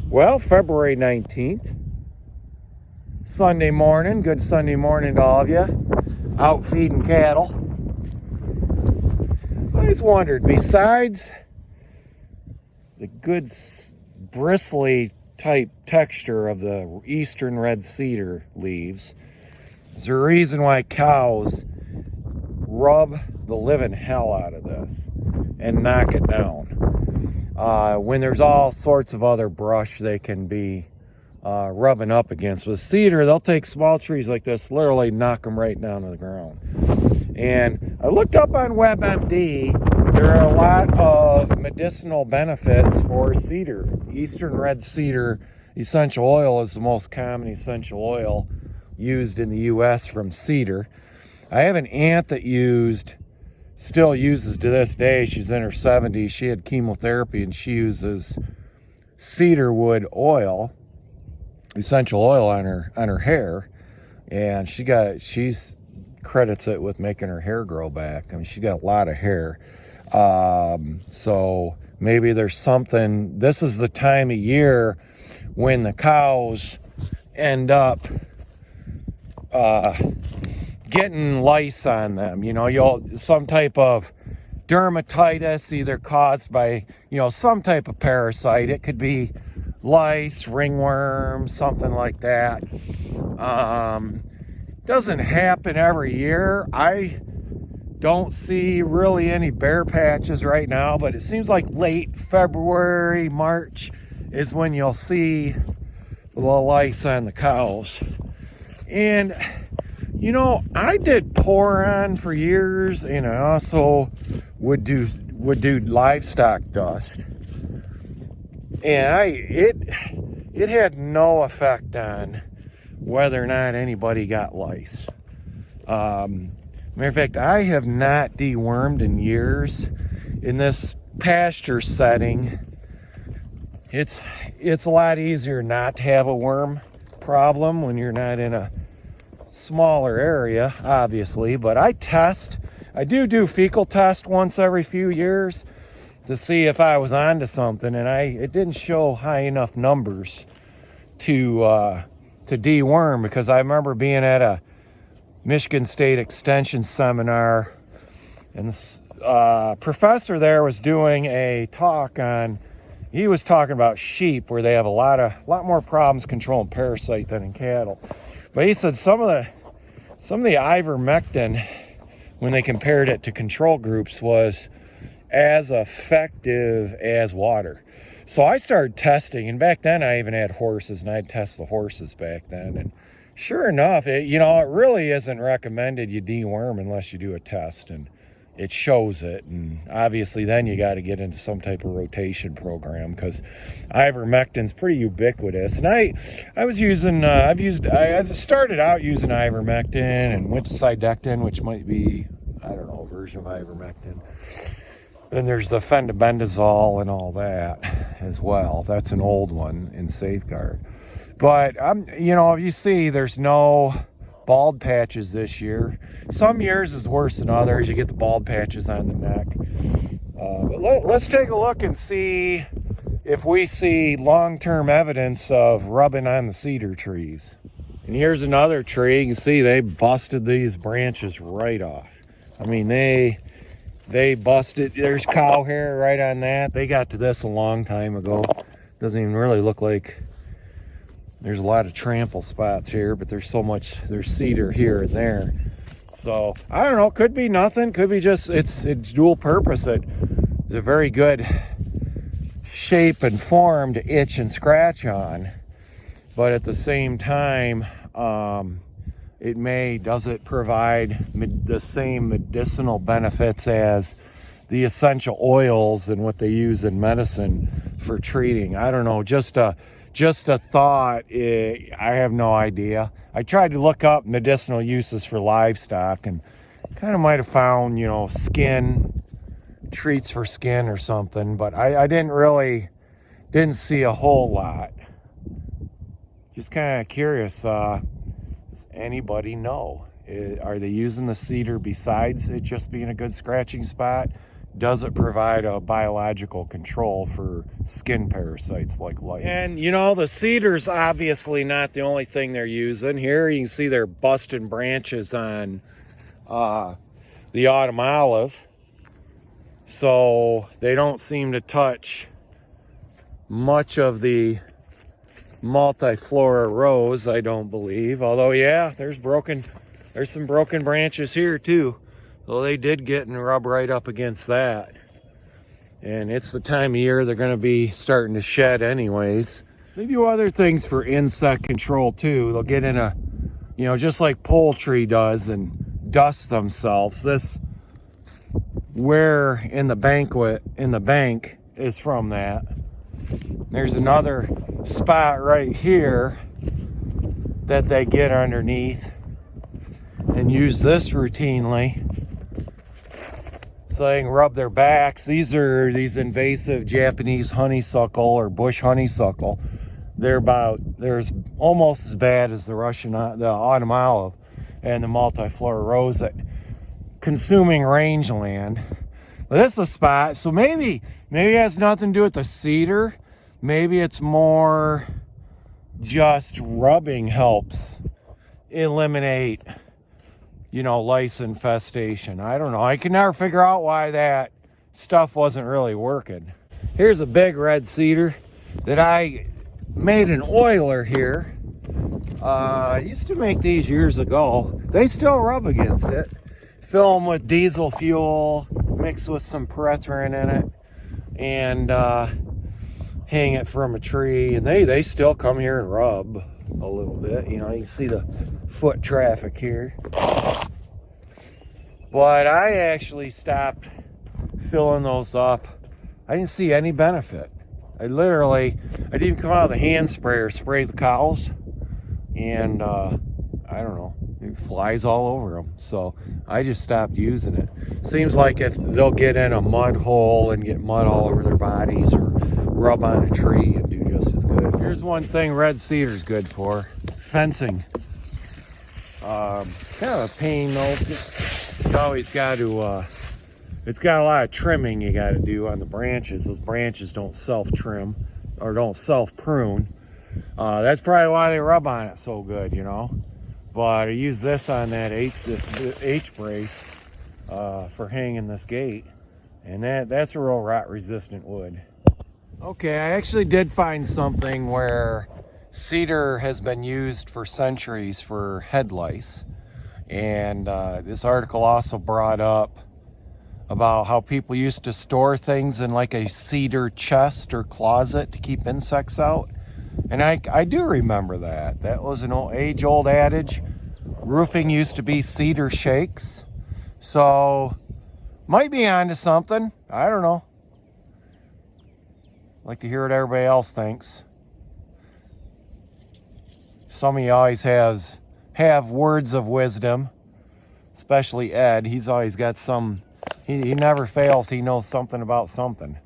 Well, February 19th, Sunday morning. Good Sunday morning to all of you out feeding cattle. I always wondered, besides the good bristly type texture of the eastern red cedar leaves, is there a reason why cows rub the living hell out of this and knock it down when there's all sorts of other brush they can be rubbing up against? With cedar, they'll take small trees like this, literally knock them right down to the ground. And I looked up on WebMD, there are a lot of medicinal benefits for cedar. Eastern red cedar essential oil is the most common essential oil used in the US from cedar. I have an aunt that still uses to this day. She's in her 70s. She had chemotherapy and she uses cedar wood oil, essential oil on her hair, and she's credits it with making her hair grow back. I mean, she got a lot of hair. So maybe there's something. This is the time of year when the cows end up getting lice on them. You know, some type of dermatitis, either caused by, some type of parasite. It could be lice, ringworm, something like that. Doesn't happen every year. I don't see really any bare patches right now, but it seems like late February, March is when you'll see the lice on the cows. And I did pour-on for years, and I also would do livestock dust, and it had no effect on whether or not anybody got lice. Matter of fact, I have not dewormed in years. In this pasture setting, it's a lot easier not to have a worm problem when you're not in a smaller area, obviously. But I do fecal test once every few years to see if I was onto something, and it didn't show high enough numbers to deworm, because I remember being at a Michigan State Extension seminar, and this professor there was doing a talk on. He was talking about sheep, where they have a lot more problems controlling parasite than in cattle. But he said some of the ivermectin, when they compared it to control groups, was as effective as water. So I started testing, and back then I even had horses, and I'd test the horses back then. And sure enough, it really isn't recommended you deworm unless you do a test, and it shows it. And obviously then you got to get into some type of rotation program, because ivermectin's pretty ubiquitous. And I started out using ivermectin and went to Cedar, which might be, I don't know, a version of ivermectin. Then there's the fendamendazole and all that as well. That's an old one in Safeguard. But you see, there's no bald patches this year. Some years is worse than others. You get the bald patches on the neck. But let's take a look and see if we see long-term evidence of rubbing on the cedar trees. And here's another tree. You can see they busted these branches right off. I mean, they busted. There's cow hair right on that. They got to this a long time ago. Doesn't even really look like. There's a lot of trample spots here, but there's cedar here and there. So I don't know, could be nothing, could be just it's dual purpose. It's a very good shape and form to itch and scratch on, but at the same time, does it provide the same medicinal benefits as the essential oils and what they use in medicine for treating? I don't know, just a thought. I have no idea. I tried to look up medicinal uses for livestock and kind of might have found, skin treats for skin or something, but I didn't see a whole lot. Just kind of curious. Does anybody know? Are they using the cedar besides it just being a good scratching spot? does it provide a biological control for skin parasites like lice. And you know, the cedar's obviously not the only thing they're using. Here you can see they're busting branches on the autumn olive, so they don't seem to touch much of the multiflora rose, I don't believe. Although, yeah, there's some broken branches here too. So they did get and rub right up against that. And it's the time of year they're going to be starting to shed anyways. They do other things for insect control too. They'll get in a, you know, just like poultry does, and dust themselves. This where in the bank is from that. There's another spot right here that they get underneath and use this routinely so they can rub their backs. These are these invasive Japanese honeysuckle or bush honeysuckle. They're almost as bad as the autumn olive and the multiflora rose at consuming rangeland. But this is a spot, so maybe it has nothing to do with the cedar. Maybe it's more just rubbing helps eliminate, you know, lice infestation. I don't know. I can never figure out why that stuff wasn't really working. Here's a big red cedar that I made an oiler here. I used to make these years ago. They still rub against it. Fill them with diesel fuel, mix with some pyrethrin in it, and hang it from a tree. And they still come here and rub a little bit. You know, you can see the foot traffic here. But I actually stopped filling those up. I didn't see any benefit. I didn't even come out of the hand sprayer, spray the cows, and I don't know, it flies all over them. So I just stopped using it. Seems like if they'll get in a mud hole and get mud all over their bodies, or rub on a tree and do just as good. Here's one thing red cedar's good for: fencing. Kind of a pain though. You always got to, it's got a lot of trimming you got to do on the branches. Those branches don't self-trim or don't self-prune. That's probably why they rub on it so good, you know. But I use this on that H brace for hanging this gate, and that's a real rot-resistant wood. Okay, I actually did find something where cedar has been used for centuries for head lice. And this article also brought up about how people used to store things in like a cedar chest or closet to keep insects out. And I do remember that. That was an age-old adage. Roofing used to be cedar shakes. So, might be onto something. I don't know. Like to hear what everybody else thinks. Some of you always have words of wisdom, especially Ed. He's always got some, he never fails. He knows something about something.